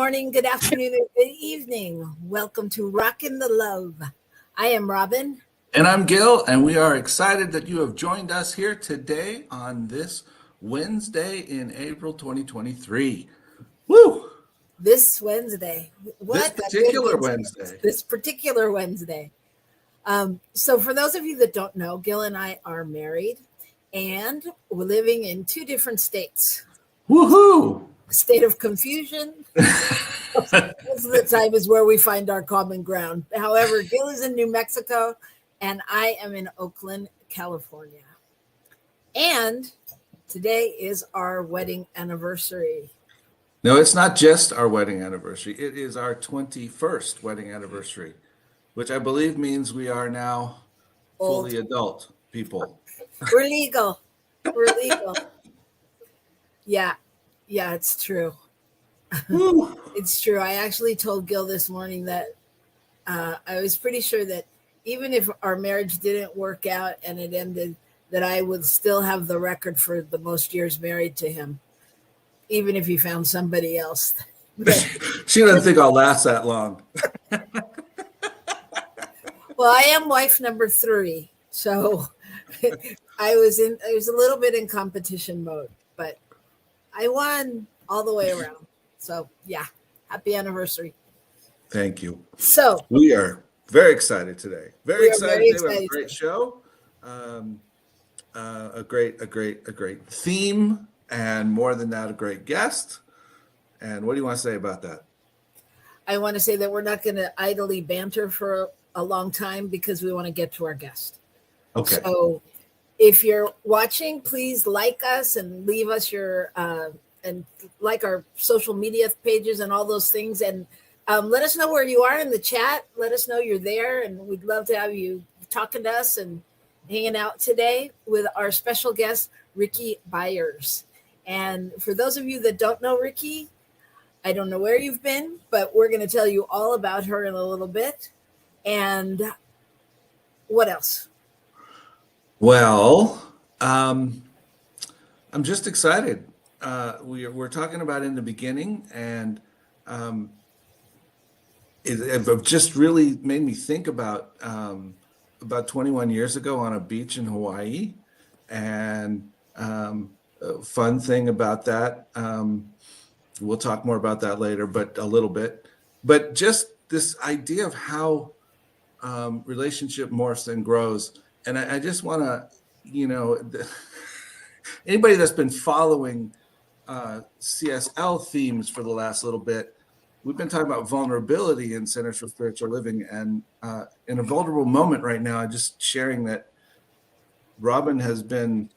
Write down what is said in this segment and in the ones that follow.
morning, good afternoon, or good evening. Welcome to Rockin the Love. I am Robyn. And I'm Gil, and we are excited that you have joined us here today on this Wednesday in April 2023. Woo! This Wednesday. This What a good particular Wednesday. This particular Wednesday. So for those of you that don't know, Gil and I are married, and we're living in two different states. Woohoo! A state of confusion. Most of the time is where we find our common ground. However, Gil is in New Mexico, and I am in Oakland, California. And today is our wedding anniversary. No, it's not just our wedding anniversary. It is our 21st wedding anniversary, which I believe means we are now fully adult people. We're legal. We're legal. Yeah, it's true. It's true. I actually told Gil this morning that I was pretty sure that even if our marriage didn't work out and it ended, that I would still have the record for the most years married to him, even if he found somebody else. She doesn't think I'll last that long. Well, I am wife number 3, so I was a little bit in competition mode, but I won all the way around. So yeah, happy anniversary. Thank you. So we are very excited today. Very excited. We have a great show. A great theme, and more than that, a great guest. And what do you want to say about that? I want to say that we're not going to idly banter for a long time because we want to get to our guest. Okay. So if you're watching, please like us and leave us your and like our social media pages and all those things, and let us know where you are in the chat. Let us know you're there, and we'd love to have you talking to us and hanging out today with our special guest, Rickie Byars. And for those of you that don't know Rickie, I don't know where you've been, but we're going to tell you all about her in a little bit. And what else? Well, I'm just excited. We're talking about in the beginning, and it just really made me think about 21 years ago on a beach in Hawaii, and a fun thing about that. We'll talk more about that later, but a little bit. But just this idea of how relationship morphs and grows, and I just want to, anybody that's been following CSL themes for the last little bit, we've been talking about vulnerability in Centers for Spiritual Living, and in a vulnerable moment right now, I'm just sharing that Robyn has been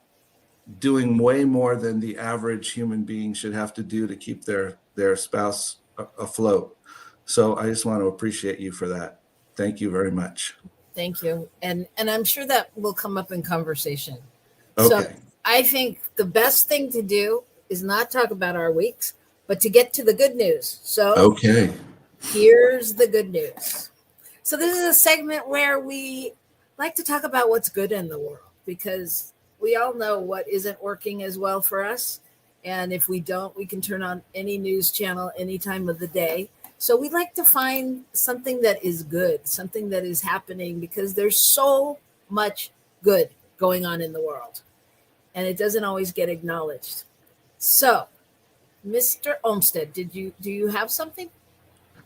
doing way more than the average human being should have to do to keep their spouse afloat. So I just want to appreciate you for that. Thank you very much. Thank you. And I'm sure that will come up in conversation. Okay. So I think the best thing to do is not talk about our weeks, but to get to the good news. So okay, here's the good news. So this is a segment where we like to talk about what's good in the world, because we all know what isn't working as well for us. And if we don't, we can turn on any news channel any time of the day. So we like to find something that is good, something that is happening, because there's so much good going on in the world, and it doesn't always get acknowledged. So, Mr. Olmsted, do you have something?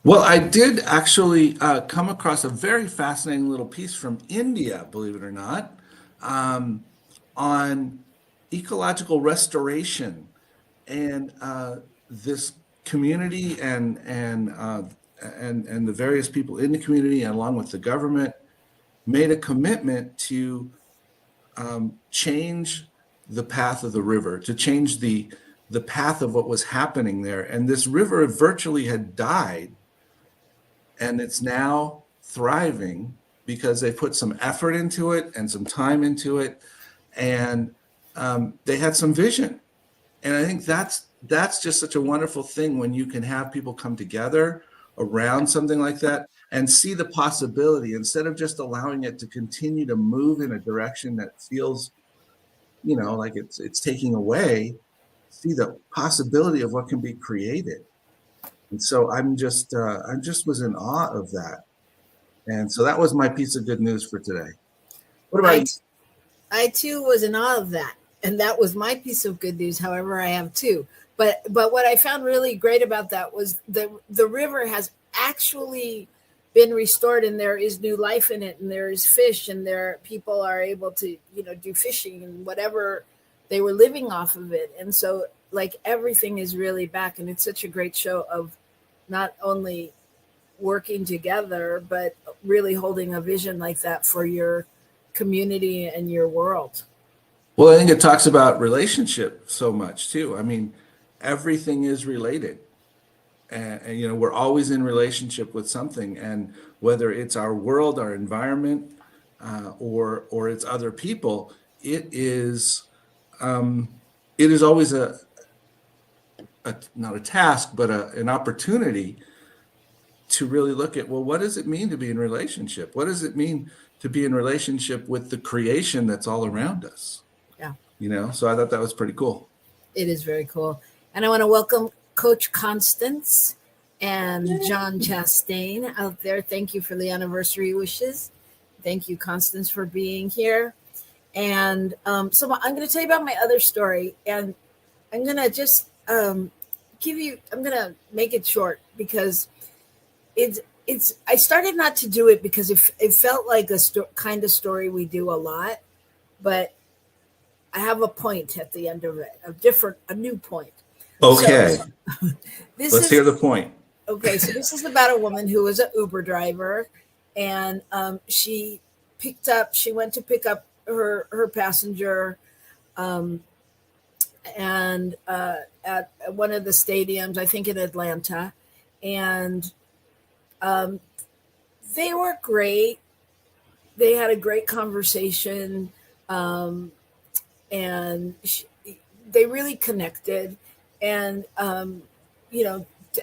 Well, I did actually come across a very fascinating little piece from India, believe it or not, on ecological restoration, and this community and the various people in the community, and along with the government, made a commitment to change the path of the river, to change the path of what was happening there. And this river virtually had died, and it's now thriving because they put some effort into it and some time into it, and they had some vision. And I think that's just such a wonderful thing when you can have people come together around something like that and see the possibility, instead of just allowing it to continue to move in a direction that feels, like it's taking away. See the possibility of what can be created. And so I just was in awe of that. And so that was my piece of good news for today. What about I, you? I too was in awe of that. And that was my piece of good news. However, I have two. But what I found really great about that was the river has actually been restored, and there is new life in it, and there is fish, and there people are able to do fishing and whatever they were living off of it. And so like everything is really back, and it's such a great show of not only working together but really holding a vision like that for your community and your world. Well, I think it talks about relationship so much too. I mean, everything is related. And we're always in relationship with something, and whether it's our world, our environment, or it's other people, um, it is always not a task, but an opportunity to really look at, well, what does it mean to be in relationship? What does it mean to be in relationship with the creation that's all around us? Yeah, So I thought that was pretty cool. it is very cool. And I want to welcome Coach Constance and John Chastain out there. Thank you for the anniversary wishes. Thank you, Constance, for being here. And so I'm going to tell you about my other story, and I'm going to just I'm going to make it short because I started not to do it because it felt like a kind of story we do a lot, but I have a point at the end of it, a new point. Okay. So, Let's hear the point. Okay, so this is about a woman who was an Uber driver, and she went to pick up her passenger, and at one of the stadiums, I think in Atlanta, and they were great. They had a great conversation, and they really connected. And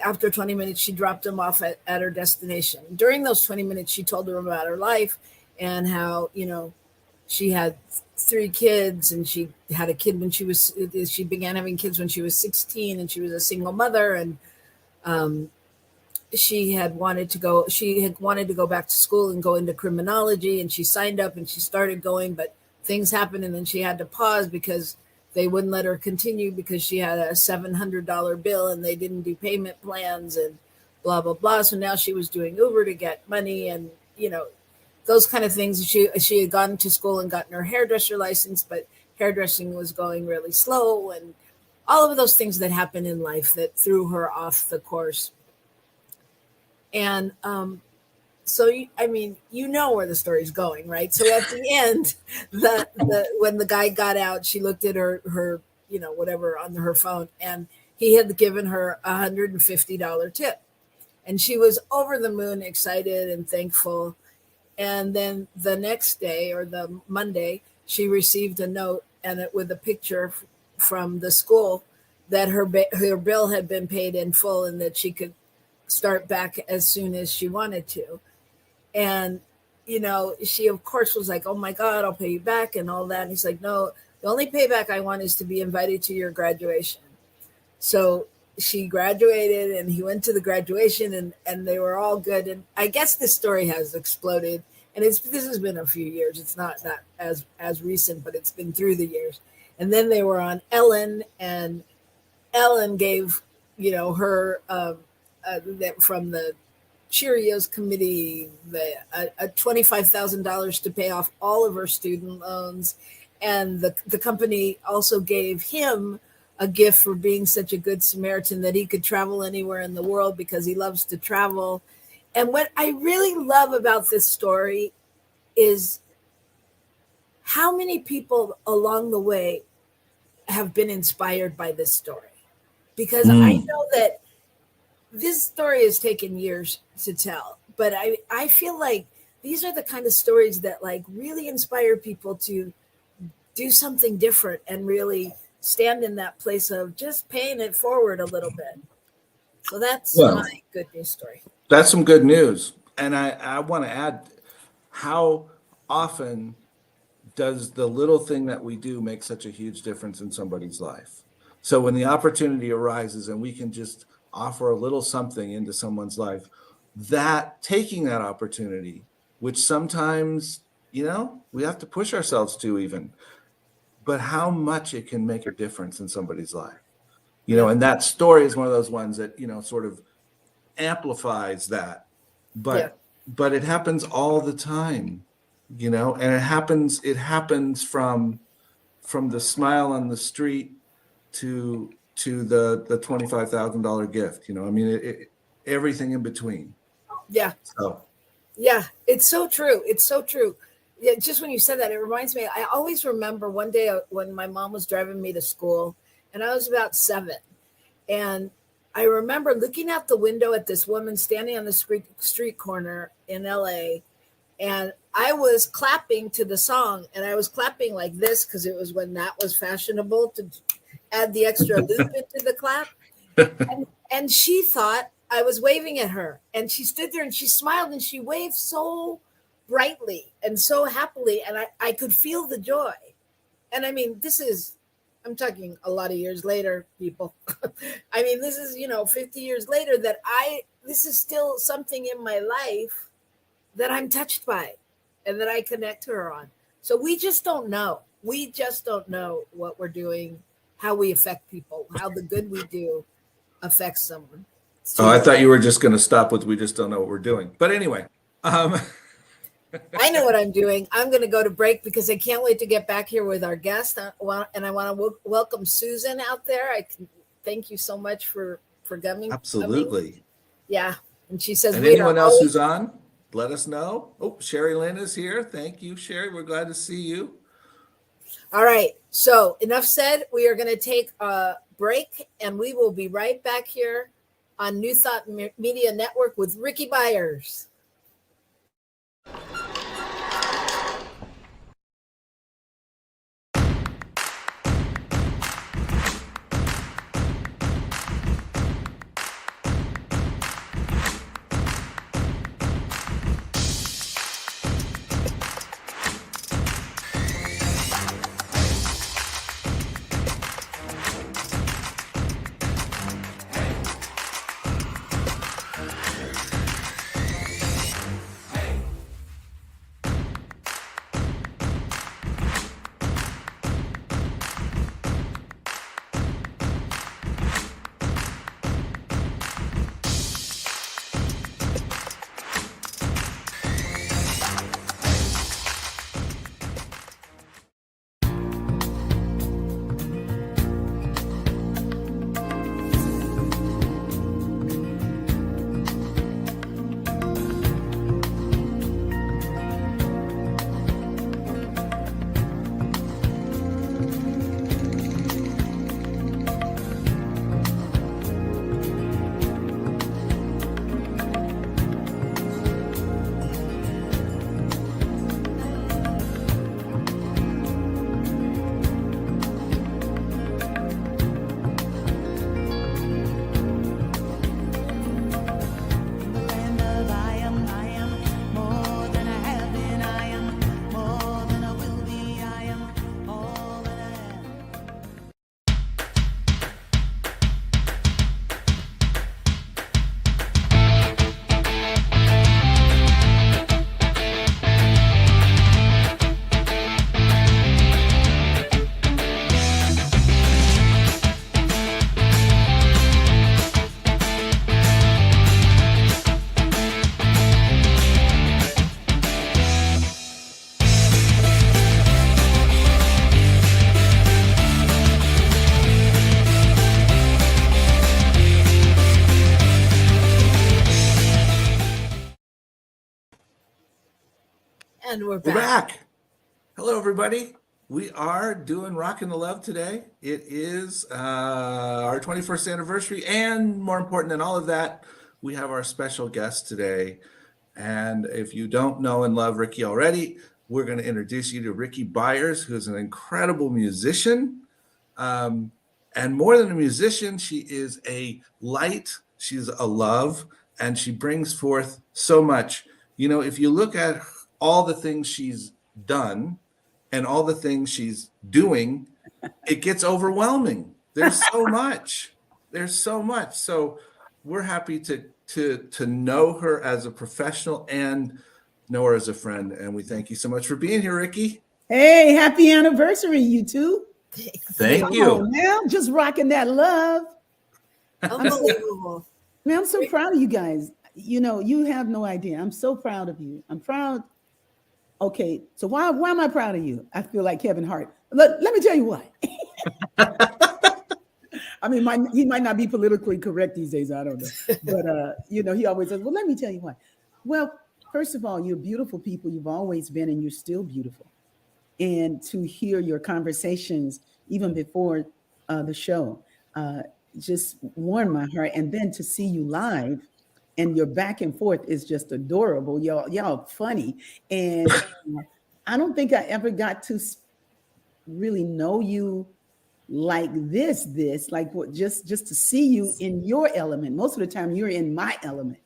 after 20 minutes, she dropped him off at her destination. During those 20 minutes, she told him about her life and how she had 3 kids, and she had a kid when she began having kids when she was 16, and she was a single mother, and she had wanted to go back to school and go into criminology, and she signed up and she started going, but things happened, and then she had to pause because they wouldn't let her continue because she had a $700 bill and they didn't do payment plans and blah blah blah. So now she was doing Uber to get money, and those kind of things. She had gone to school and gotten her hairdresser license, but hairdressing was going really slow, and all of those things that happen in life that threw her off the course. And so where the story's going, right? So at the end, when the guy got out, she looked at her whatever on her phone, and he had given her $150 tip, and she was over the moon, excited and thankful. And then the next day, or the Monday, she received a note, and it with a picture from the school that her bill had been paid in full, and that she could start back as soon as she wanted to. And she of course was like, oh my God, I'll pay you back and all that. And he's like, no, the only payback I want is to be invited to your graduation. So she graduated, and he went to the graduation, and they were all good. And I guess this story has exploded, and this has been a few years. It's not as recent, but it's been through the years. And then they were on Ellen, and Ellen gave her from the Cheerios committee a $25,000 to pay off all of her student loans, and the company also gave him a gift for being such a good Samaritan that he could travel anywhere in the world because he loves to travel. And what I really love about this story is how many people along the way have been inspired by this story, because I know that this story has taken years to tell, but I feel like these are the kind of stories that like really inspire people to do something different and really stand in that place of just paying it forward a little bit. So that's my good news story. That's some good news. And I want to add, how often does the little thing that we do make such a huge difference in somebody's life? So when the opportunity arises and we can just offer a little something into someone's life, that taking that opportunity, which sometimes, we have to push ourselves to even, but how much it can make a difference in somebody's life, and that story is one of those ones that, sort of amplifies that, but it happens all the time, and it happens from the smile on the street to the $25,000 gift, everything in between. Yeah. So yeah, it's so true. It's so true. Yeah, just when you said that, it reminds me, I always remember one day when my mom was driving me to school and I was about 7. And I remember looking out the window at this woman standing on the street corner in LA. And I was clapping to the song, and I was clapping like this because it was when that was fashionable to add the extra loop into the clap. And she thought I was waving at her, and she stood there and she smiled and she waved so brightly and so happily. And I could feel the joy. And I mean, I'm talking a lot of years later, people. I mean, this is, 50 years later that this is still something in my life that I'm touched by and that I connect to her on. So we just don't know. We just don't know what we're doing, how we affect people, how the good we do affects someone. Oh, I thought you were just going to stop with, we just don't know what we're doing. But anyway. I know what I'm doing. I'm going to go to break because I can't wait to get back here with our guest. And I want to welcome Susan out there. I can thank you so much for coming. Absolutely. Yeah. And she says, and anyone else who's on, let us know. Oh, Sherry Lynn is here. Thank you, Sherry. We're glad to see you. All right. So enough said. We are going to take a break and we will be right back here on New Thought Media Network with Rickie Byars. And we're back. Hello, everybody. We are doing Rockin the Love today. It is our 21st anniversary. And more important than all of that, we have our special guest today. And if you don't know and love Rickie already, we're going to introduce you to Rickie Byars, who's an incredible musician. And more than a musician, she is a light. She's a love. And she brings forth so much. If you look at all the things she's done and all the things she's doing, it gets overwhelming. There's so much. So we're happy to know her as a professional and know her as a friend. And we thank you so much for being here, Rickie. Hey, happy anniversary, you two. Thank you. Now, just rocking that love. Unbelievable. Man, I'm so proud of you guys. You know, you have no idea. I'm so proud of you. I'm proud. Okay, so why am I proud of you? I feel like Kevin Hart. Let me tell you why. I mean, he might not be politically correct these days. I don't know. But, you know, he always says, well, let me tell you why. Well, first of all, you're beautiful people. You've always been, and you're still beautiful. And to hear your conversations, even before the show, just warmed my heart. And then to see you live and your back and forth is just adorable. Y'all funny. And I don't think I ever got to really know you like this, like what, just to see you in your element. Most of the time you're in my element.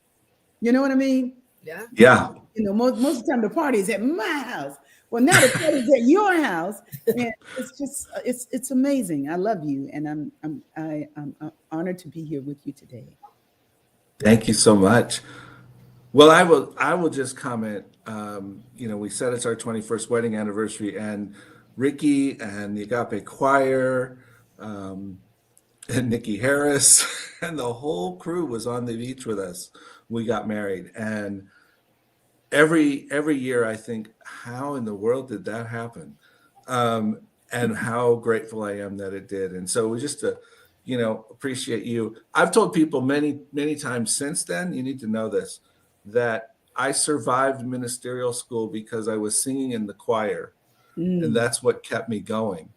You know what I mean? Yeah. You know, most of the time the party is at my house. Well, now the party is at your house, and it's just it's amazing. I love you, and I'm honored to be here with you today. Thank you so much. Well, I will just comment. You know, we said it's our 21st wedding anniversary, and Rickie and the Agape Choir, and Nikki Harris, and the whole crew was on the beach with us. We got married, and every year I think, how in the world did that happen? And how grateful I am that it did. And so we just you know, appreciate you. I've told people many times since then, you need to know this, that I survived ministerial school because I was singing in the choir. And that's what kept me going.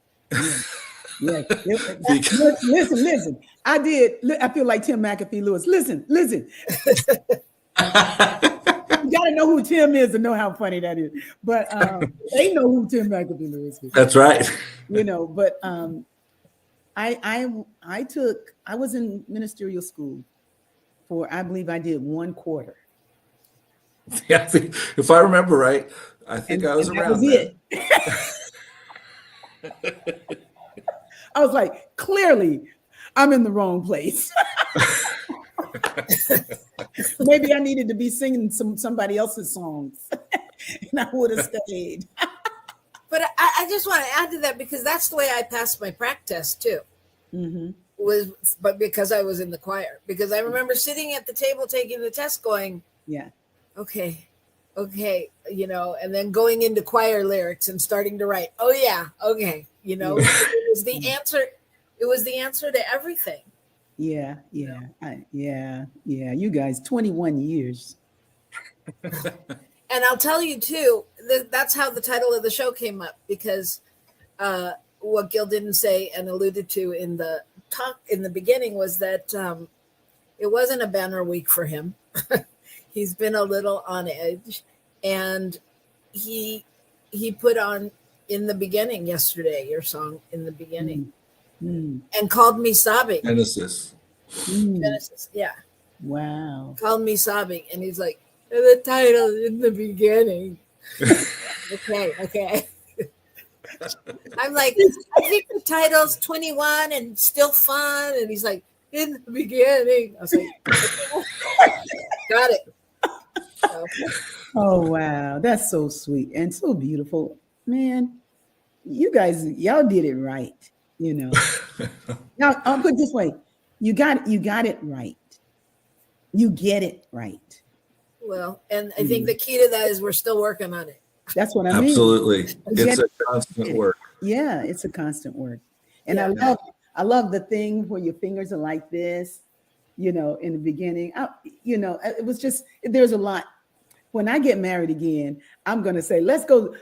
Yeah. Listen. I feel like Tim McAfee Lewis. Listen. You got to know who Tim is to know how funny that is. But they know who Tim McAfee Lewis is. That's right. You know, but I was in ministerial school for, I believe I did 1 quarter. Yeah, if I remember right, I think I was around that. I was like, clearly, I'm in the wrong place. Maybe I needed to be singing somebody else's songs, and I would have stayed. But I just want to add to that, because that's the way I passed my prac test too. But because I was in the choir, because I remember sitting at the table taking the test, going, yeah, okay, you know, and then going into choir lyrics and starting to write. Oh yeah, okay, you know, it was the answer. It was the answer to everything. Yeah. You guys, 21 years. And I'll tell you too, that's how the title of the show came up, because what Gil didn't say and alluded to in the talk in the beginning was that it wasn't a banner week for him. He's been a little on edge, and he put on In the Beginning yesterday, your song In the Beginning, and called me sobbing. Genesis, yeah. Wow. Called me sobbing, and he's like, the title In the Beginning. Okay. I'm like, I think the title's 21 and still fun, and he's like, In the Beginning. I was like, got it. So. Oh wow, that's so sweet and so beautiful, man. You guys, y'all did it right. You know, now I'll put it this way: you got it right. You get it right. Well, and I think the key to that is we're still working on it. That's what I mean. Absolutely, it's a constant work. Yeah, it's a constant work, and Yeah. I love the thing where your fingers are like this. You know, in the beginning, you know, it was just, there's a lot. When I get married again, I'm going to say, let's go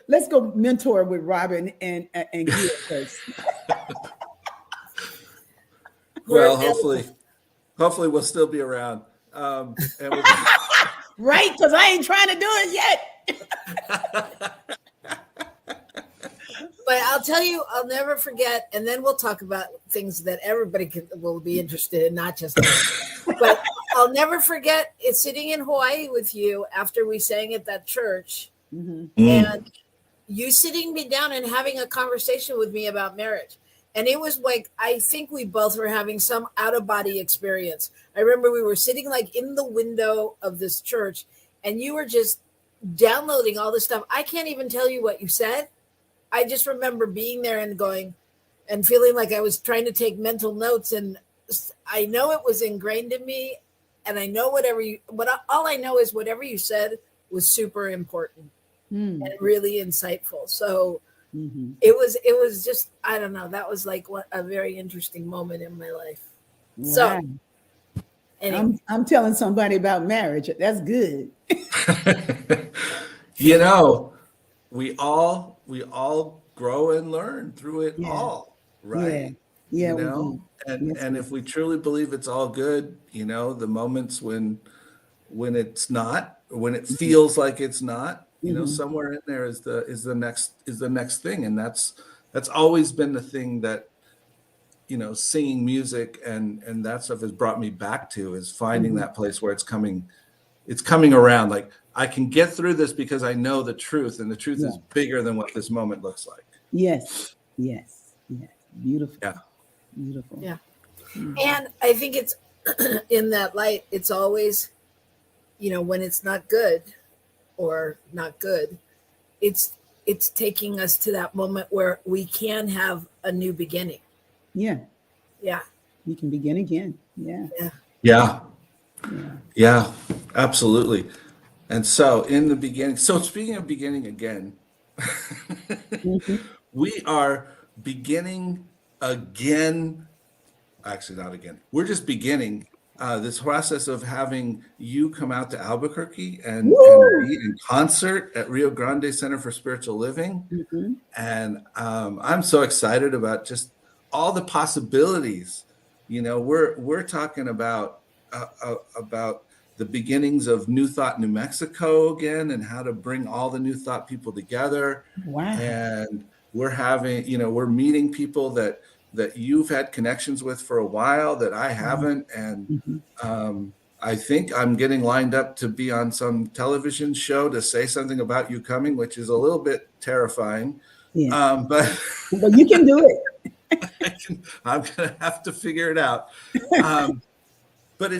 mentor with Robyn and Gil first. Well, hopefully we'll still be around. And right, because I ain't trying to do it yet. But I'll tell you, I'll never forget, and then we'll talk about things that everybody will be interested in, not just us. But I'll never forget it's sitting in Hawaii with you after we sang at that church, and you sitting me down and having a conversation with me about marriage. And it was like, I think we both were having some out of body experience. I remember we were sitting like in the window of this church, and you were just downloading all this stuff. I can't even tell you what you said. I just remember being there and going and feeling like I was trying to take mental notes. And I know it was ingrained in me. And I know all I know is whatever you said was super important and really insightful. So it was just, I don't know. That was like a very interesting moment in my life. Wow. So anyway. I'm telling somebody about marriage. That's good. You know, we all grow and learn through it all, right? Yeah. You know, and if we truly believe it's all good, you know, the moments when it's not, or when it feels like it's not, you know, somewhere in there is the next thing. And that's always been the thing that, you know, singing music and that stuff has brought me back to, is finding that place where it's coming around. Like, I can get through this because I know the truth, and the truth is bigger than what this moment looks like. Yes. Beautiful. Yeah. Beautiful. Yeah. And I think it's in that light, it's always, you know, when it's not good or not good, it's taking us to that moment where we can have a new beginning. Yeah. You can begin again. Yeah, absolutely. And so in the beginning, so speaking of beginning again, we are beginning again. Actually, not again. We're just beginning this process of having you come out to Albuquerque and be in concert at Rio Grande Center for Spiritual Living. And I'm so excited about just all the possibilities. You know, we're talking about the beginnings of New Thought New Mexico again, and how to bring all the New Thought people together. Wow. And we're meeting people that you've had connections with for a while that I haven't. And I think I'm getting lined up to be on some television show to say something about you coming, which is a little bit terrifying. But you can do it. I'm going to have to figure it out. But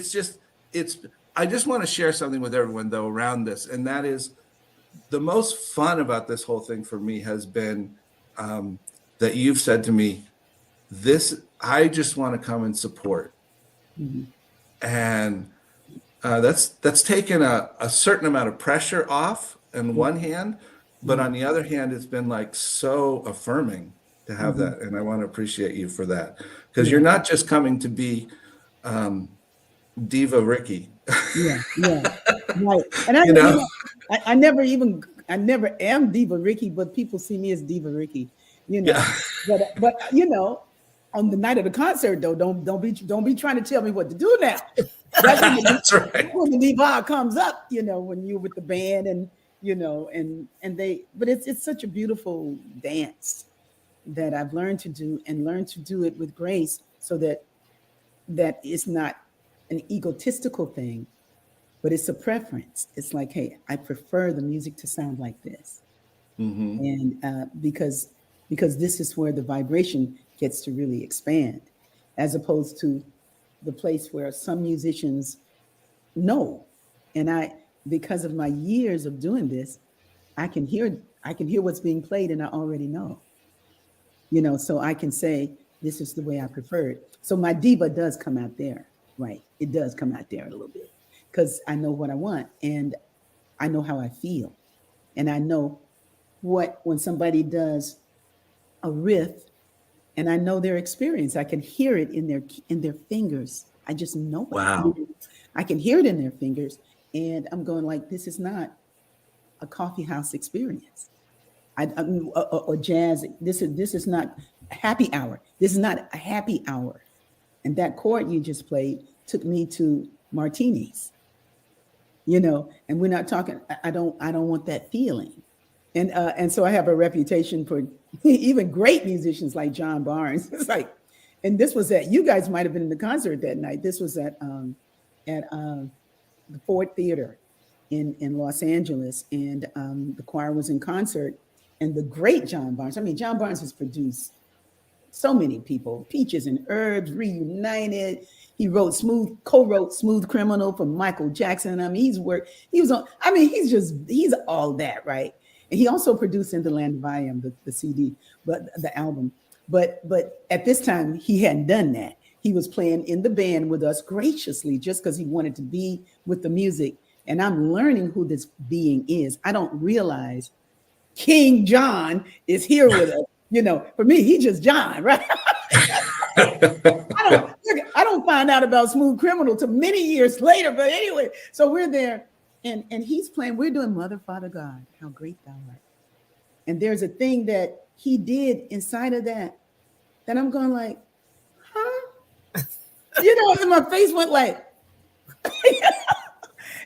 I just want to share something with everyone, though, around this. And that is, the most fun about this whole thing for me has been that you've said to me, I just want to come and support. And that's taken a certain amount of pressure off on one hand, but on the other hand, it's been like so affirming to have that. And I want to appreciate you for that, because you're not just coming to be Diva Rickie. Right. And I never am Diva Rickie, but people see me as Diva Rickie, you know. But you know, on the night of the concert, though, don't be trying to tell me what to do now. That's right. When the diva comes up, you know, when you're with the band, and you know, but it's such a beautiful dance that I've learned to do it with grace, so that it's not an egotistical thing, but it's a preference. It's like, hey, I prefer the music to sound like this, and because this is where the vibration gets to really expand, as opposed to the place where some musicians know. And because of my years of doing this, I can hear what's being played, and I already know, you know, so I can say, this is the way I prefer it. So my diva does come out there, right? It does come out there a little bit, because I know what I want, and I know how I feel, and I know when somebody does a riff, and I know their experience. I can hear it in their fingers. I just know it. Wow. I can hear it in their fingers, and I'm going like, this is not a coffee house experience. Or jazz. This is not a happy hour. This is not a happy hour. And that chord you just played took me to martinis. You know, and we're not talking. I don't want that feeling. And so I have a reputation for even great musicians like John Barnes. It's like, and this was you guys might have been in the concert that night. This was at the Ford Theater in Los Angeles, and the choir was in concert, and the great John Barnes. I mean, John Barnes has produced so many people. Peaches and Herbs, Reunited. He co-wrote Smooth Criminal for Michael Jackson. I mean, he's all that, right? And he also produced In the Land of I Am, the CD, but the album. But at this time, he hadn't done that. He was playing in the band with us graciously just because he wanted to be with the music. And I'm learning who this being is. I don't realize King John is here with us. You know, for me, he's just John, right? I don't find out about Smooth Criminal till many years later. But anyway, so we're there and he's playing. We're doing Mother, Father, God, how great thou art. And there's a thing that he did inside of that I'm going like, huh? You know, and my face went like,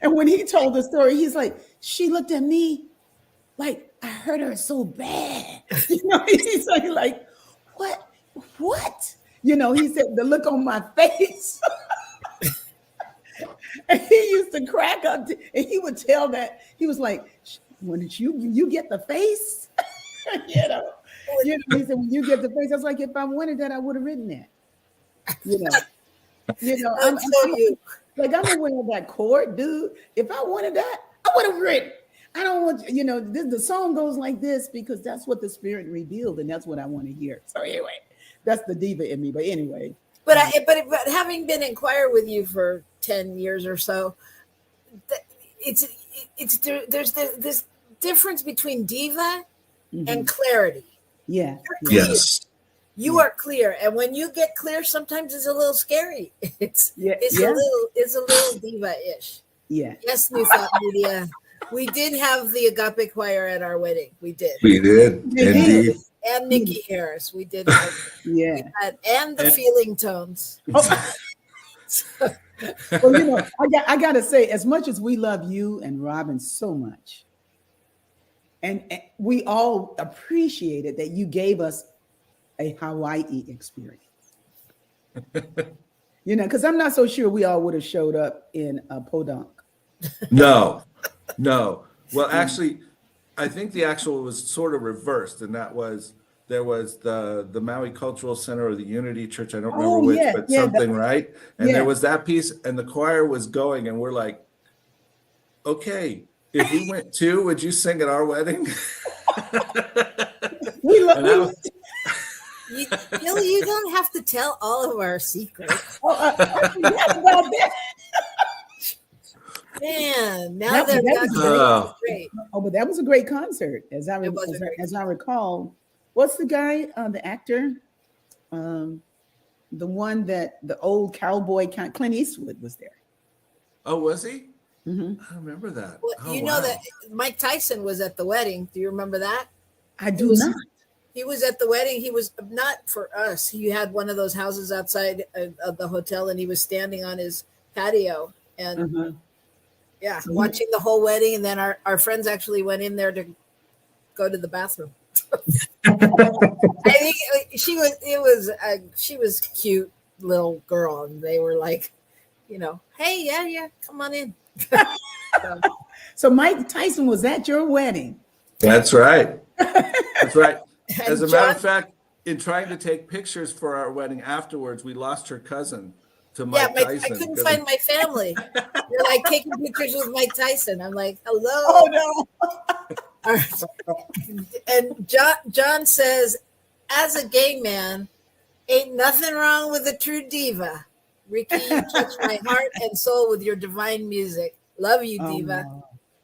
and when he told the story, he's like, she looked at me like I hurt her so bad. You know, he's like, what? You know, he said the look on my face. And he used to crack up, and he would tell that he was like, when did you get the face? you know, he said when you get the face, I was like, if I wanted that, I would have written that. You know, I'm I'm aware of that chord, dude. If I wanted that, I would have written. I don't want, the song goes like this because that's what the Spirit revealed, and that's what I want to hear. So anyway, that's the diva in me. But anyway, but having been in choir with you for 10 years or so, there's this difference between diva and clarity. Yeah. Yes. You are clear, and when you get clear, sometimes it's a little scary. It's a little diva-ish. Yeah. Yes, New Thought Media. We did have the Agape Choir at our wedding. We did. Indeed. And Nikki Harris. We did. And the Feeling Tones. Well, I gotta say, as much as we love you and Robyn so much, and we all appreciated that you gave us a Hawaii experience. Because I'm not so sure we all would have showed up in Podunk. No. Well, actually, I think the actual was sort of reversed, and that was there was the Maui Cultural Center or the Unity Church. I don't remember which, but something, right? And there was that piece, and the choir was going, and we're like, okay, if we went too, would you sing at our wedding? Gil, you don't have to tell all of our secrets. Man, now that was great. But that was a great concert, as I recall. What's the guy, the actor, the one that the old cowboy Clint Eastwood was there? Oh, was he? Mm-hmm. I remember that. Well, that Mike Tyson was at the wedding. Do you remember that? I do not. He was at the wedding. He was not for us. He had one of those houses outside of the hotel, and he was standing on his patio and watching the whole wedding. And then our friends actually went in there to go to the bathroom. I think she was a cute little girl, and they were like, hey, yeah, come on in. So Mike Tyson was at your wedding. That's right. That's right. As a matter of fact, in trying to take pictures for our wedding afterwards, we lost her cousin to Mike Tyson. I couldn't find my family. They're like taking pictures with Mike Tyson. I'm like, hello. Oh no. And John says, as a gay man, ain't nothing wrong with a true diva. Rickie, you touch my heart and soul with your divine music. Love you, diva.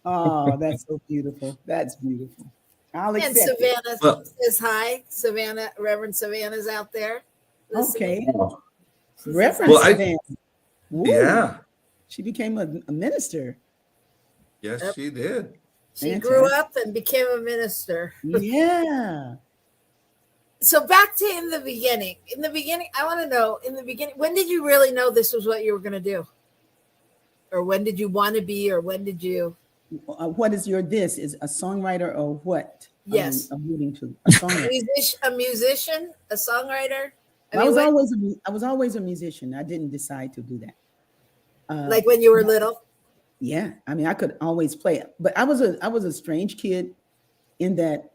Oh, that's so beautiful. That's beautiful. I'll accept Savannah says hi. Savannah, Reverend Savannah's out there. Okay. Reverend Savannah. Ooh. Yeah. She became a minister. Yes, she did. She grew up and became a minister. Yeah. So back to in the beginning. In the beginning, I want to know, when did you really know this was what you were going to do? Or when did you want to be, or when did you? What is this? Is a songwriter or what? Yes. Alluding to a songwriter. A musician, a songwriter. I was always a musician. I didn't decide to do that. Like when you were little? Yeah. I mean, I could always play it, but I was a strange kid in that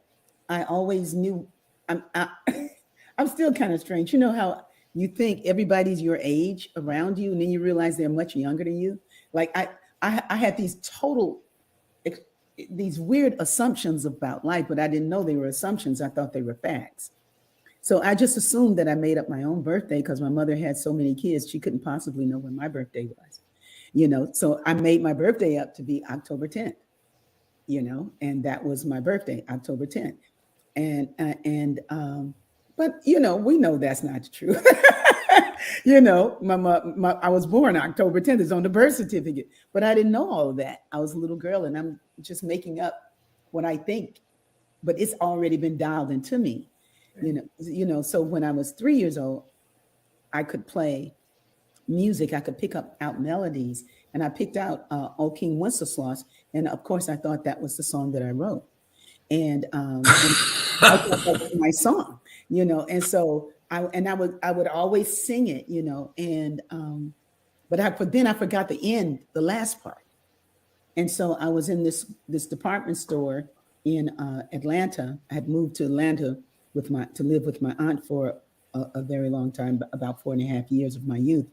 I always knew I I'm still kind of strange. You know how you think everybody's your age around you, and then you realize they're much younger than you. Like I had these weird assumptions about life, but I didn't know they were assumptions. I thought they were facts. So I just assumed that I made up my own birthday because my mother had so many kids, she couldn't possibly know when my birthday was. So I made my birthday up to be October 10th, and that was my birthday, October 10th. But we know that's not the truth. I was born October 10th, it's on the birth certificate, but I didn't know all of that. I was a little girl and I'm just making up what I think, but it's already been dialed into me. So when I was 3 years old, I could play music. I could pick out melodies, and I picked out "O King Wenceslas," and of course, I thought that was the song that I wrote, and I thought that was my song, And so I would always sing it, but then I forgot the last part, and so I was in this department store in Atlanta. I had moved to Atlanta to live with my aunt for a very long time, about 4.5 years of my youth.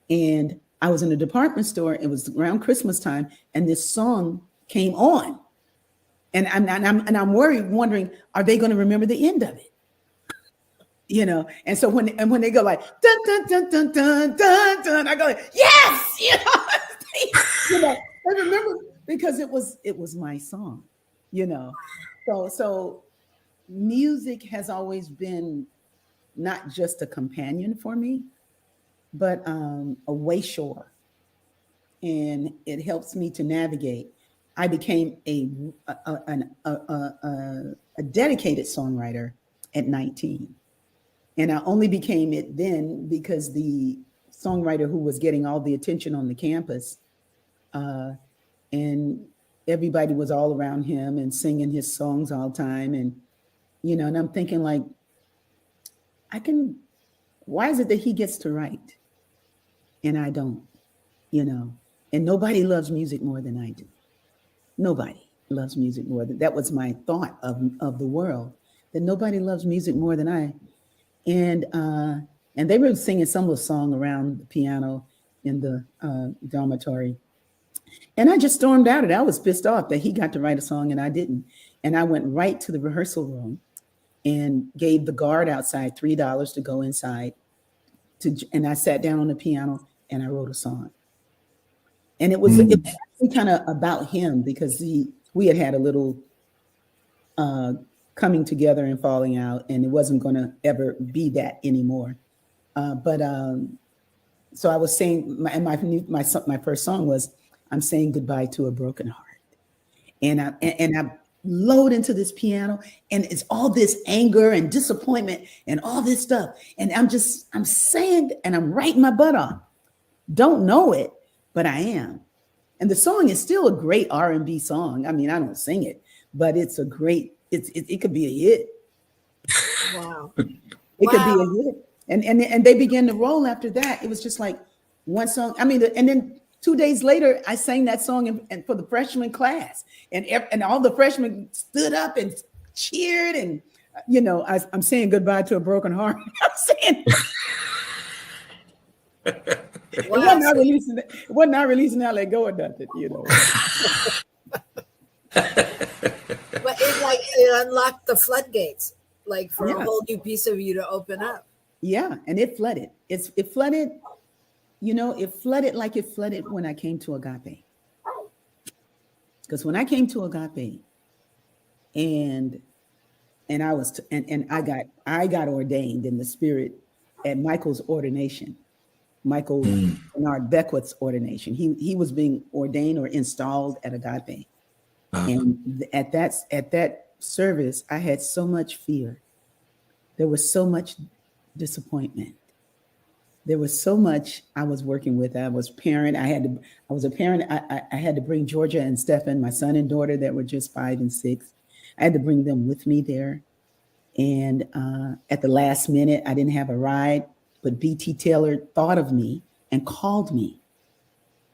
And I was in a department store. It was around Christmas time, and this song came on. And I'm wondering, are they going to remember the end of it? And so when they go like dun dun dun dun dun dun dun, I go like, yes, I remember because it was my song, So music has always been not just a companion for me, but a way shore, and it helps me to navigate. I became a dedicated songwriter at 19, and I only became it then because the songwriter who was getting all the attention on the campus, and everybody was all around him and singing his songs all the time, and and I'm thinking like, why is it that he gets to write and I don't, and nobody loves music more than I do. Nobody loves music more than, that was my thought of the world, that nobody loves music more than I. And they were singing some little song around the piano in the dormitory. And I just stormed out of it. I was pissed off that he got to write a song and I didn't. And I went right to the rehearsal room and gave the guard outside $3 to go inside. And I sat down on the piano and I wrote a song. And it was kind of about him because we had a little coming together and falling out, and it wasn't going to ever be that anymore. So I was saying, my first song was, I'm saying goodbye to a broken heart. And I load into this piano, and it's all this anger and disappointment and all this stuff. And I'm saying, and I'm writing my butt off. Don't know it, but I am. And the song is still a great R&B song. I mean, I don't sing it, but it's a great, it could be a hit. Wow. Could be a hit. And they began to roll after that. It was just like one song. I mean, and then 2 days later, I sang that song and for the freshman class, and all the freshmen stood up and cheered. And, I'm saying goodbye to a broken heart. I'm saying, it wasn't not releasing I Let Go or nothing, But it unlocked the floodgates, like for a whole new piece of you to open up. Yeah, and it flooded. It flooded. It flooded like it flooded when I came to Agape. Because when I came to Agape, and I was and I got ordained in the spirit at Michael's ordination, Michael Bernard Beckwith's ordination. He was being ordained or installed at Agape, and at that service, I had so much fear. There was so much disappointment. There was so much I was working with. I was a parent. I had to bring Georgia and Stephen, my son and daughter that were just 5 and 6. I had to bring them with me there. And at the last minute, I didn't have a ride, but B.T. Taylor thought of me and called me.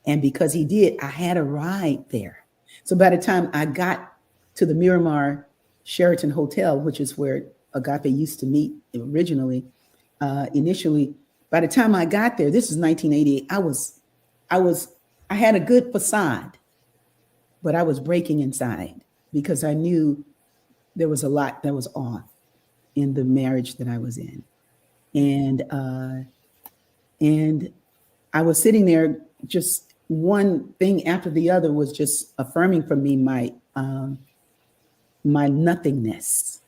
And because he did, I had a ride there. So by the time I got to the Miramar Sheraton Hotel, which is where Agape used to meet originally. Initially, by the time I got there, this is 1988. I had a good facade, but I was breaking inside because I knew there was a lot that was off in the marriage that I was in, and I was sitting there, just one thing after the other was just affirming for me my nothingness.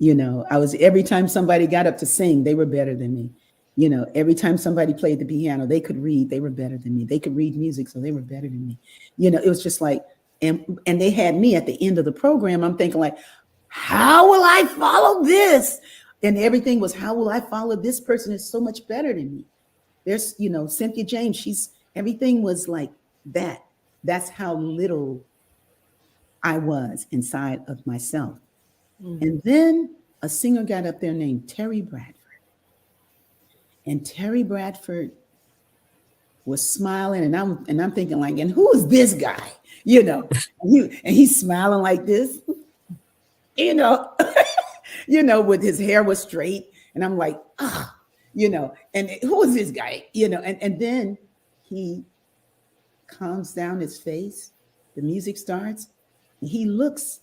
I was, every time somebody got up to sing, they were better than me. Every time somebody played the piano, they could read, they were better than me. They could read music, so they were better than me. It was just like, and they had me at the end of the program. I'm thinking like, how will I follow this? And everything was, how will I follow this person is so much better than me? There's, Cynthia James, everything was like that. That's how little I was inside of myself. Mm-hmm. And then a singer got up there named Terry Bradford. And Terry Bradford was smiling, and I'm thinking like, and who is this guy? And he's smiling like this, with his hair was straight. And I'm like, and who is this guy? And then he calms down his face, the music starts, and he looks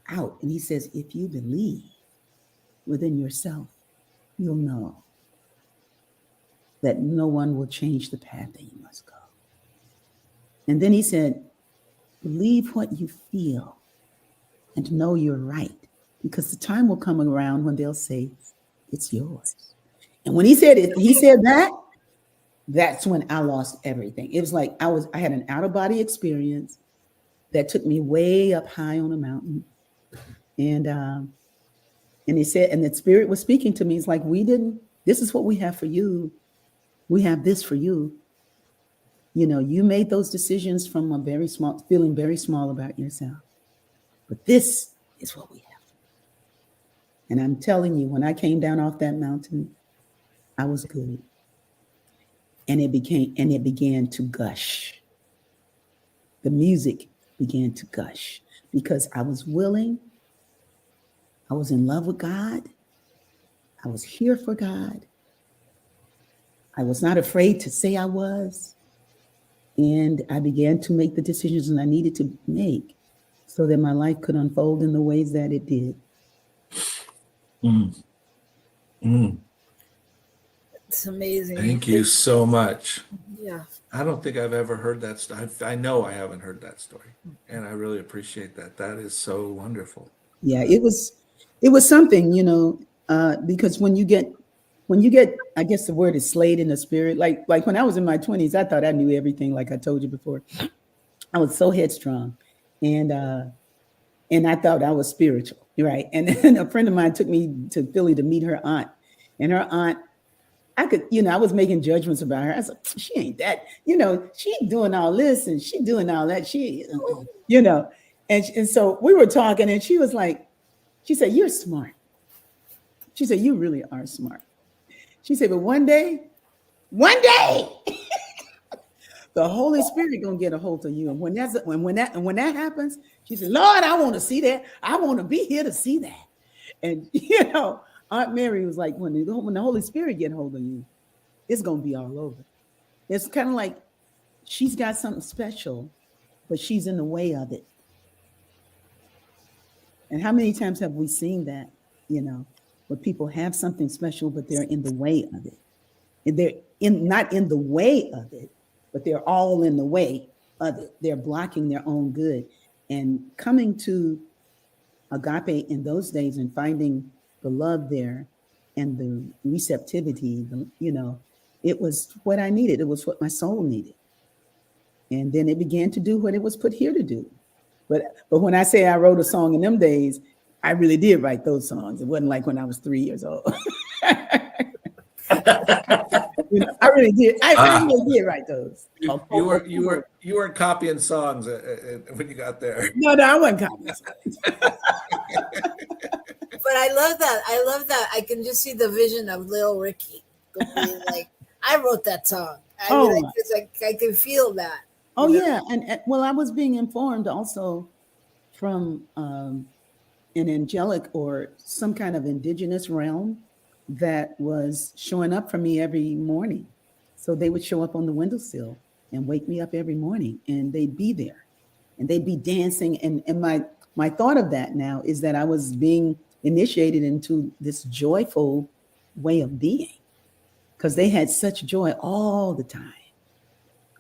out and he says, if you believe within yourself, you'll know that no one will change the path that you must go. And then he said, believe what you feel and know you're right, because the time will come around when they'll say it's yours. And when he said that, that's when I lost everything. It was like I had an out-of-body experience that took me way up high on a mountain. And he said, and the spirit was speaking to me. It's like, this is what we have for you. We have this for you. You made those decisions from feeling very small about yourself. But this is what we have. And I'm telling you, when I came down off that mountain, I was good. And it began to gush. The music began to gush because I was willing. I was in love with God. I was here for God. I was not afraid to say I was. And I began to make the decisions that I needed to make so that my life could unfold in the ways that it did. Mm. Mm. It's amazing. Thank you so much. Yeah. I don't think I've ever heard that story. I know I haven't heard that story. And I really appreciate that. That is so wonderful. Yeah, it was something, because when you get, I guess the word is slayed in the spirit. Like when I was in my 20s, I thought I knew everything, like I told you before. I was so headstrong. And I thought I was spiritual, right? And a friend of mine took me to Philly to meet her aunt. And her aunt, I was making judgments about her. I was like, she ain't that, she doing all this and she doing all that. And so we were talking and she said, you're smart. She said, you really are smart. She said, but one day, the Holy Spirit gonna get a hold of you. And when that happens, she said, Lord, I want to see that. I want to be here to see that. And Aunt Mary was like, when the Holy Spirit get hold of you, it's gonna be all over. It's kind of like she's got something special, but she's in the way of it. And how many times have we seen that, where people have something special, but they're in the way of it. And they're not in the way of it, but they're all in the way of it. They're blocking their own good. And coming to Agape in those days and finding the love there and the receptivity, it was what I needed. It was what my soul needed. And then it began to do what it was put here to do. But when I say I wrote a song in them days, I really did write those songs. It wasn't like when I was 3 years old. I really did. I really did write those. You weren't copying songs when you got there. No, I wasn't copying songs. But I love that. I can just see the vision of little Rickie being like, I wrote that song. I can feel that. Oh yeah, and well, I was being informed also from an angelic or some kind of indigenous realm that was showing up for me every morning. So they would show up on the windowsill and wake me up every morning, and they'd be there and they'd be dancing. And my thought of that now is that I was being initiated into this joyful way of being, because they had such joy all the time.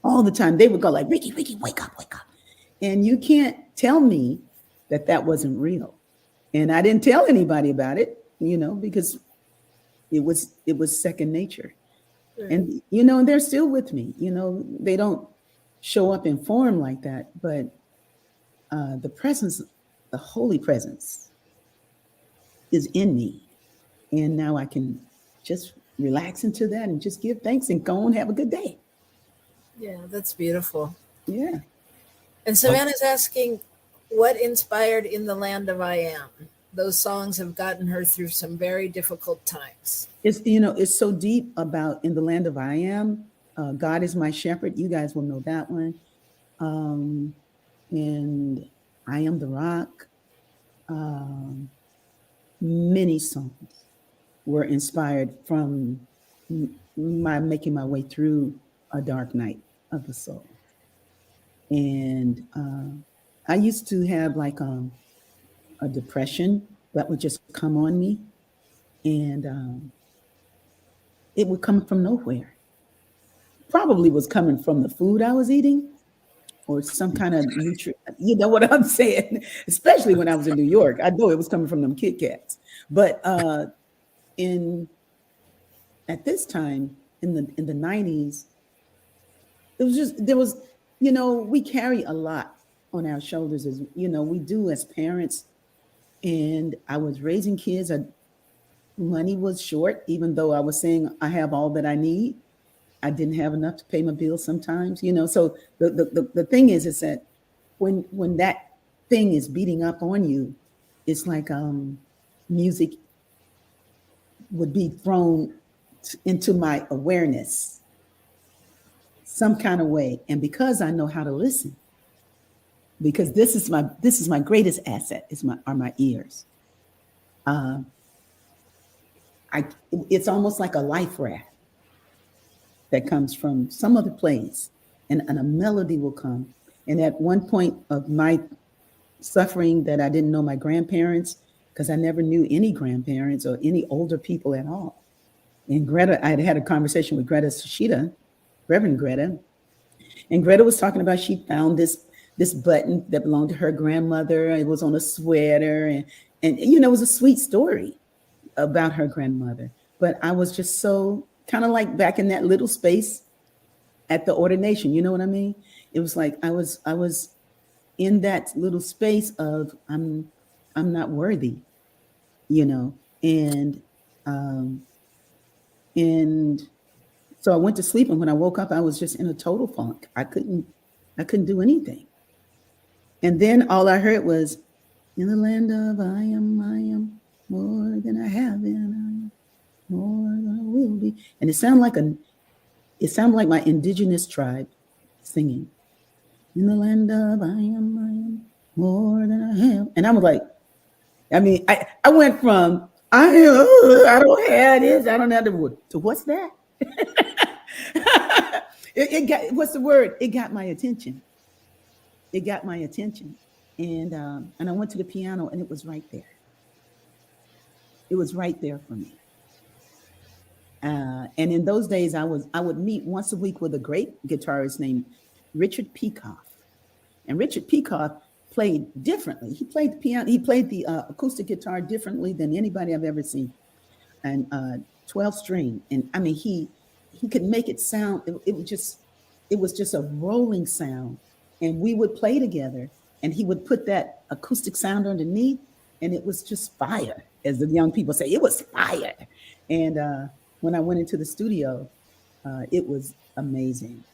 All the time. They would go like, Rickie, wake up, wake up. And you can't tell me that that wasn't real. And I didn't tell anybody about it, because it was second nature. Right. And, and they're still with me. They don't show up in form like that, but the presence, the holy presence is in me. And now I can just relax into that and just give thanks and go and have a good day. Yeah, that's beautiful. Yeah. And Savannah's asking, what inspired In the Land of I Am? Those songs have gotten her through some very difficult times. It's so deep about In the Land of I Am. God is my shepherd. You guys will know that one. And I Am the Rock. Many songs were inspired from my making my way through a dark night of the soul. And I used to have like a depression that would just come on me, and it would come from nowhere. Probably was coming from the food I was eating or some kind of nutrient. You know what I'm saying? Especially when I was in New York, I know it was coming from them Kit Kats. But at this time in the 90s, we carry a lot on our shoulders, as we do as parents. And I was raising kids. Money was short, even though I was saying I have all that I need. I didn't have enough to pay my bills sometimes, So the thing is that when that thing is beating up on you, it's like music would be thrown into my awareness some kind of way. And because I know how to listen, because this is my greatest asset are my ears. It's almost like a life raft that comes from some other place, and a melody will come. And at one point of my suffering that I didn't know my grandparents, because I never knew any grandparents or any older people at all. And Greta, I had a conversation with Greta Sushita, Reverend Greta, and Greta was talking about she found this button that belonged to her grandmother. It was on a sweater, and it was a sweet story about her grandmother. But I was just so kind of like back in that little space at the ordination. You know what I mean? It was like I was in that little space of I'm not worthy, and so I went to sleep, and when I woke up, I was just in a total funk. I couldn't do anything. And then all I heard was, in the land of I am more than I have been, I am more than I will be. And it sounded like my indigenous tribe singing. In the land of I am more than I have. And I was like, I went from I don't have this, I don't have the to what's that? It got, what's the word? It got my attention. It got my attention. And I went to the piano, and it was right there. It was right there for me. And in those days, I would meet once a week with a great guitarist named Richard Peikoff. And Richard Peikoff played differently. He played the piano. He played the acoustic guitar differently than anybody I've ever seen. And 12-string. And he could make it sound. It was just a rolling sound. And we would play together, and he would put that acoustic sound underneath, and it was just fire, as the young people say. It was fire. And when I went into the studio, it was amazing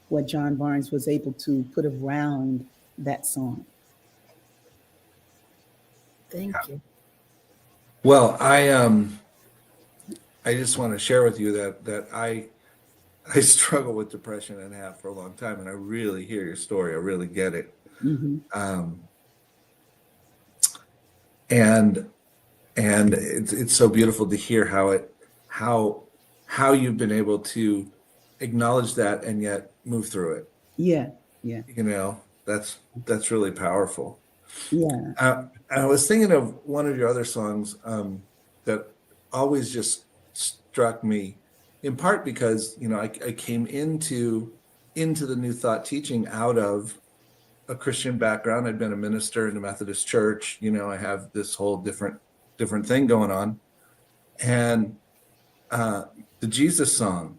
what John Barnes was able to put around that song. Thank you. Well, I just want to share with you that I struggled with depression and have for a long time, and I really hear your story. I really get it. Mm-hmm. and it's so beautiful to hear how you've been able to acknowledge that and yet move through it. Yeah. That's really powerful. Yeah. I was thinking of one of your other songs that always just struck me, in part because I came into the New Thought teaching out of a Christian background. I'd been a minister in the Methodist Church. I have this whole different thing going on, and the Jesus song.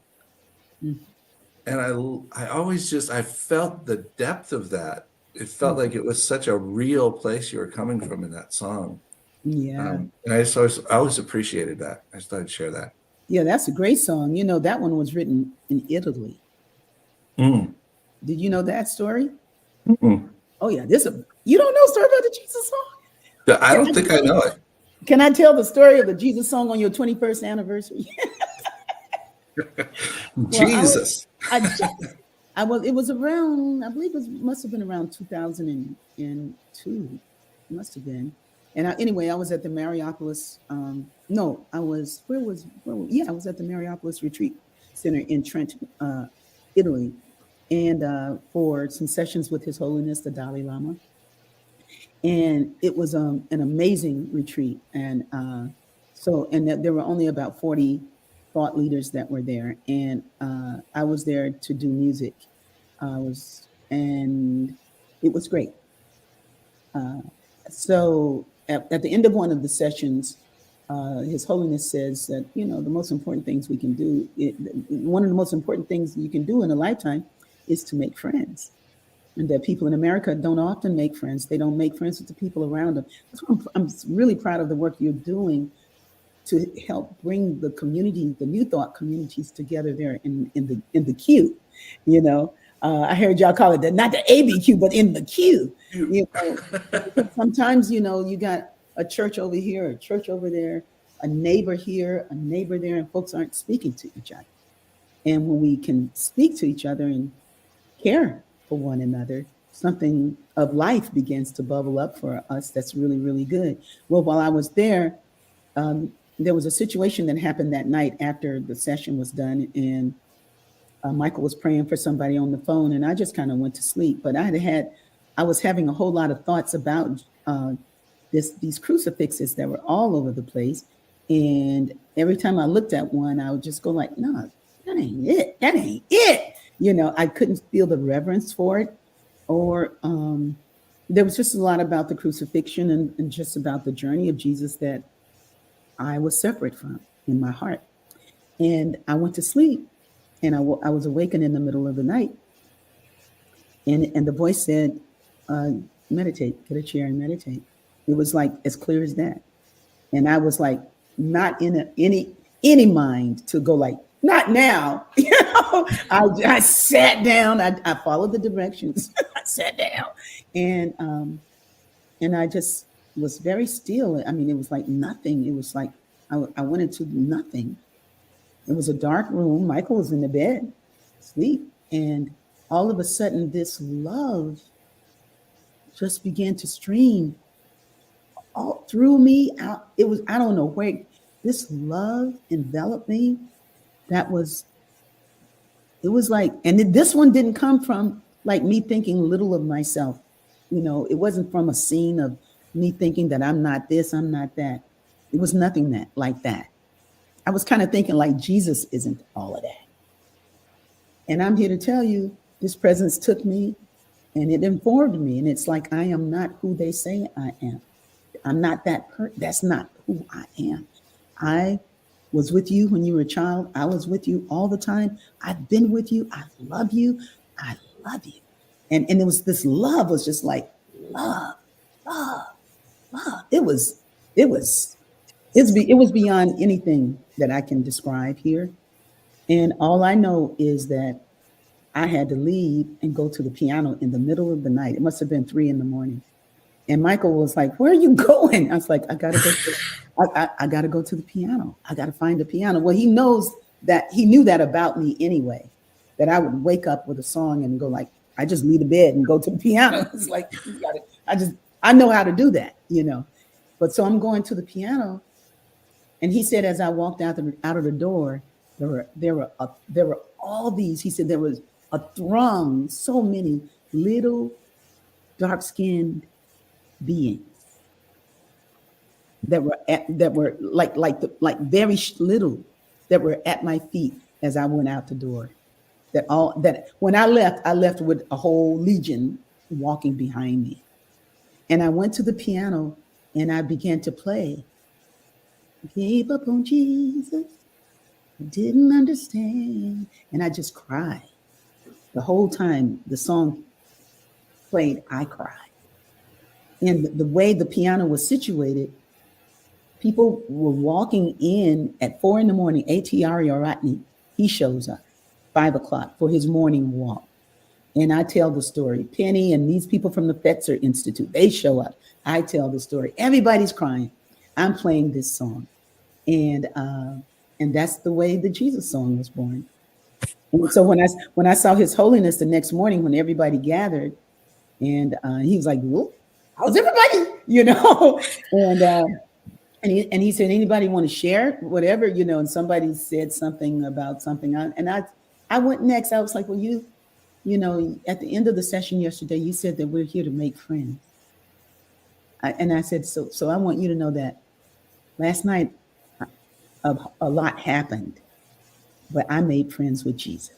Mm. And I always I felt the depth of that. It felt like it was such a real place you were coming from in that song. Yeah. And I always appreciated that. I just thought I'd share that. Yeah, that's a great song. That one was written in Italy. Mm. Did you know that story? Mm-mm. Oh yeah, you don't know a story about the Jesus song? I don't think I know it. Can I tell the story of the Jesus song on your 21st anniversary? Jesus. It was around, I believe must have been around 2002. It must have been. And anyway, I was at the Mariapolis. I was at the Mariapolis Retreat Center in Trent, Italy, and for some sessions with His Holiness, the Dalai Lama. And it was an amazing retreat. And there were only about 40 thought leaders that were there. And I was there to do music. And it was great. So at the end of one of the sessions, His Holiness says that, the most important things we can do, one of the most important things you can do in a lifetime is to make friends. And that people in America don't often make friends. They don't make friends with the people around them. That's why I'm really proud of the work you're doing to help bring the community, the New Thought communities together there in the queue. I heard y'all call it not the ABQ, but in the queue. Sometimes, you got a church over here, a church over there, a neighbor here, a neighbor there, and folks aren't speaking to each other. And when we can speak to each other and care for one another, something of life begins to bubble up for us. That's really, really good. Well, while I was there, there was a situation that happened that night after the session was done, and Michael was praying for somebody on the phone, and I just kind of went to sleep. But I was having a whole lot of thoughts about these crucifixes that were all over the place, and every time I looked at one, I would just go like, "No, that ain't it. That ain't it." I couldn't feel the reverence for it, or there was just a lot about the crucifixion and just about the journey of Jesus that I was separate from in my heart. And I went to sleep, and I was awakened in the middle of the night. And the voice said, meditate, get a chair and meditate. It was like as clear as that. And I was like, not in any mind to go like, not now. I sat down. I followed the directions. I sat down, and I just was very still. I mean, it was like nothing. It was like I went into nothing. It was a dark room. Michael was in the bed, asleep, and all of a sudden, this love just began to stream all through me. Out. It was, I don't know where this love enveloped me. It was like, and this one didn't come from like me thinking little of myself. It wasn't from a scene of me thinking that I'm not this, I'm not that. It was nothing like that. I was kind of thinking like Jesus isn't all of that. And I'm here to tell you, this presence took me and it informed me. And it's like, I am not who they say I am. I'm not that that's not who I am. I was with you when you were a child. I was with you all the time. I've been with you. I love you. I love you. And it was this love was just like love. It was beyond anything that I can describe here. And all I know is that I had to leave and go to the piano in the middle of the night. It must have been 3 a.m. And Michael was like, "Where are you going?" I was like, I gotta go to the piano. I gotta find the piano. Well, he knew that about me anyway, that I would wake up with a song and go like, I just leave the bed and go to the piano. It's like, I know how to do that, But so I'm going to the piano, and he said as I walked out of the door, there were all these. He said there was a throng, so many little dark-skinned beings that were like very little, that were at my feet as I went out the door. That when I left with a whole legion walking behind me. And I went to the piano and I began to play. Gave up on Jesus, didn't understand. And I just cried. The whole time the song played, I cried. And the way the piano was situated, people were walking in at 4 a.m. A.T.R.E. Rodney, he shows up 5 o'clock for his morning walk. And I tell the story. Penny and these people from the Fetzer Institute, they show up. I tell the story. Everybody's crying. I'm playing this song. And that's the way the Jesus song was born. And so when I saw His Holiness the next morning, when everybody gathered, and he was like, "Whoa, how's everybody?" And he said, "Anybody want to share whatever?" And somebody said something about something, and I went next. I was like, "Well, at the end of the session yesterday, you said that we're here to make friends." And I said, so I want you to know that last night a lot happened, but I made friends with Jesus.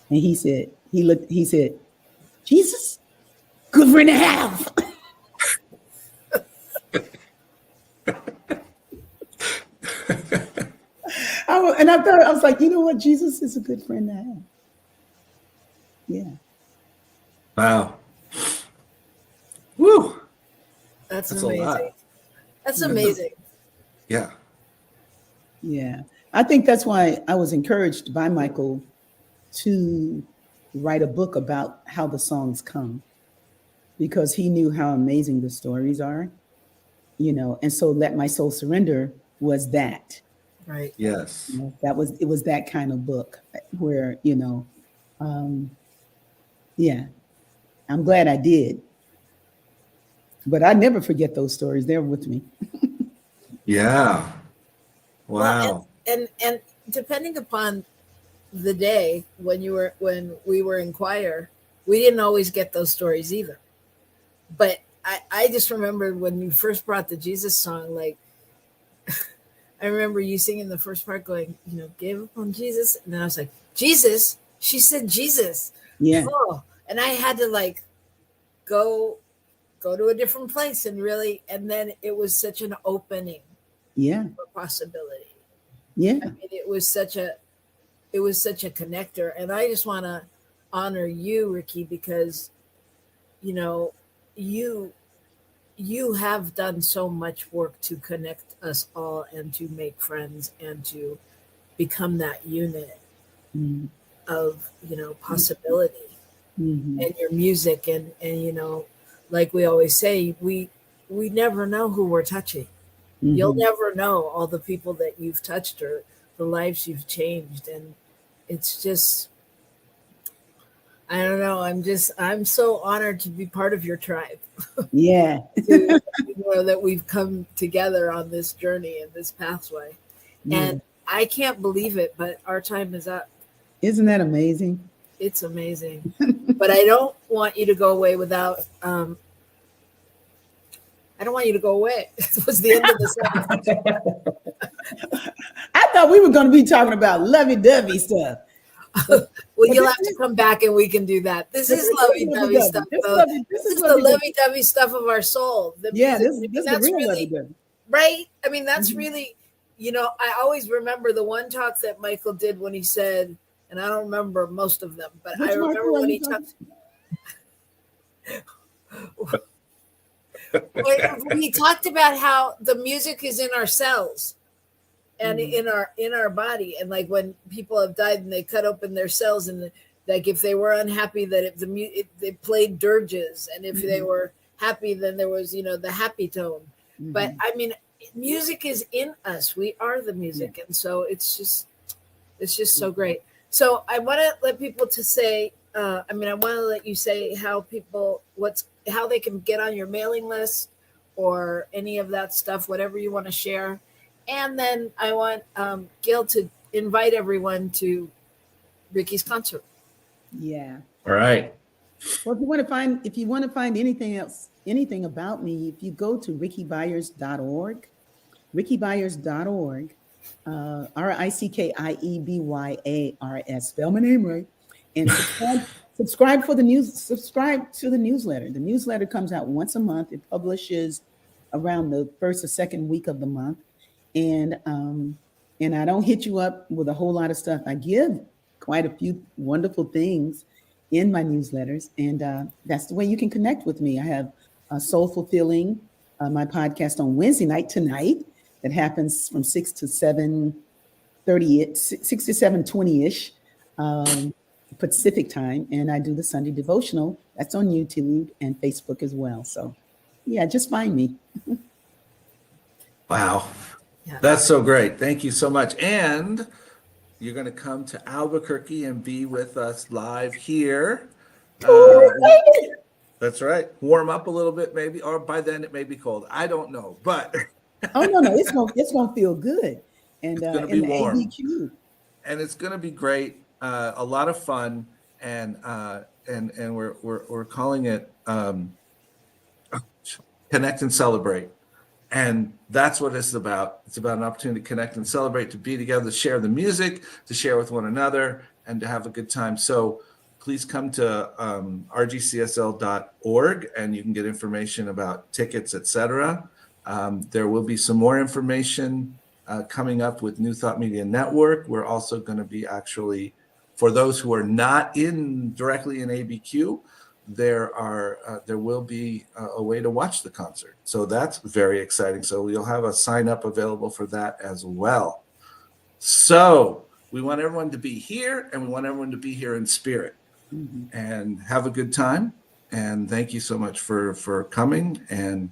And he said, "Jesus, good friend to have." I was like, you know what? Jesus is a good friend to have. Yeah. Wow. Woo. That's amazing. A lot. That's amazing. Yeah. Yeah. I think that's why I was encouraged by Michael to write a book about how the songs come, because he knew how amazing the stories are, and so Let My Soul Surrender was that. Right. Yes. It was that kind of book where, yeah, I'm glad I did. But I never forget those stories. They're with me. Yeah. Wow. Well, and depending upon the day when we were in choir, we didn't always get those stories either. But I just remember when you first brought the Jesus song, like I remember you singing the first part going, "Give up on Jesus." And then I was like, "Jesus?" She said Jesus. Yeah. Oh, and I had to go to a different place and then it was such an opening. Yeah. For possibility. Yeah. I mean, it was such a connector. And I just want to honor you, Rickie, because, you have done so much work to connect us all and to make friends and to become that unit of, possibility and your music. And, like we always say, we never know who we're touching. You'll never know all the people that you've touched or the lives you've changed. And it's just, I don't know. I'm so honored to be part of your tribe. Yeah. That we've come together on this journey and this pathway. Yeah. And I can't believe it, but our time is up. Isn't that amazing? It's amazing. But I don't want you to go away without, I don't want you to go away. It was the end of the sentence. I thought we were going to be talking about lovey-dovey stuff. Well, you'll have to come back and we can do that. This is lovey-dovey stuff. This is the lovey-dovey stuff of our soul. This is the real lovey-dovey. Right? I mean, that's really, I always remember the one talk that Michael did when he said, and I don't remember most of them, but I remember when he talked. When he talked about how the music is in our cells and in our body, and like when people have died and they cut open their cells, and like if they were unhappy, that if they played dirges, and if they were happy, then there was the happy tone. But I mean, music is in us. We are the music, and so it's just so great. So I want to let people to say. I want to let you say how they can get on your mailing list, or any of that stuff, whatever you want to share. And then I want Gil to invite everyone to Rickie's concert. Yeah. All right. Well, if you want to find anything about me, if you go to rickiebyars.org, rickiebyars.org, RICKIEBYARS, spell my name right, and subscribe to the newsletter. The newsletter comes out once a month. It publishes around the first or second week of the month, and I don't hit you up with a whole lot of stuff. I give quite a few wonderful things in my newsletters, and that's the way you can connect with me. I have Soulful Feeling, my podcast on Wednesday night tonight, that happens from 6 to 7:20-ish Pacific time, and I do the Sunday devotional. That's on YouTube and Facebook as well. So yeah, just find me. Wow. Yeah. That's so great. Thank you so much. And you're going to come to Albuquerque and be with us live here. That's right. Warm up a little bit, maybe, or by then it may be cold. I don't know, but oh no, it's gonna feel good, and it's going to be warm, ABQ. and it's going to be great. A lot of fun, and we're calling it Connect and Celebrate. And that's what it's about. It's about an opportunity to connect and celebrate, to be together, to share the music, to share with one another, and to have a good time. So please come to rgcsl.org, and you can get information about tickets, etc. There will be some more information coming up with New Thought Media Network. We're also going to be actually, for those who are not directly in ABQ, there will be a way to watch the concert. So that's very exciting. So you'll have a sign up available for that as well. So we want everyone to be here, and we want everyone to be here in spirit, and have a good time. And thank you so much for coming, and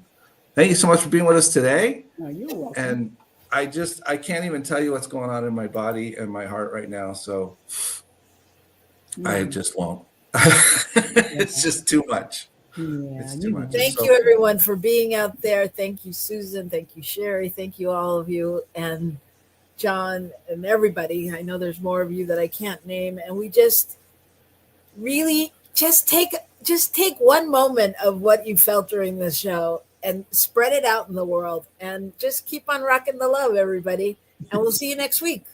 thank you so much for being with us today. Oh, you're welcome. And I can't even tell you what's going on in my body and my heart right now. So I just won't. It's just too much. Yeah, It's too much. Thank you, everyone, for being out there. Thank you, Susan. Thank you, Sherry. Thank you, all of you, and John, and everybody. I know there's more of you that I can't name, and we just really just take one moment of what you felt during the show and spread it out in the world, and just keep on rocking the love, everybody. And we'll see you next week.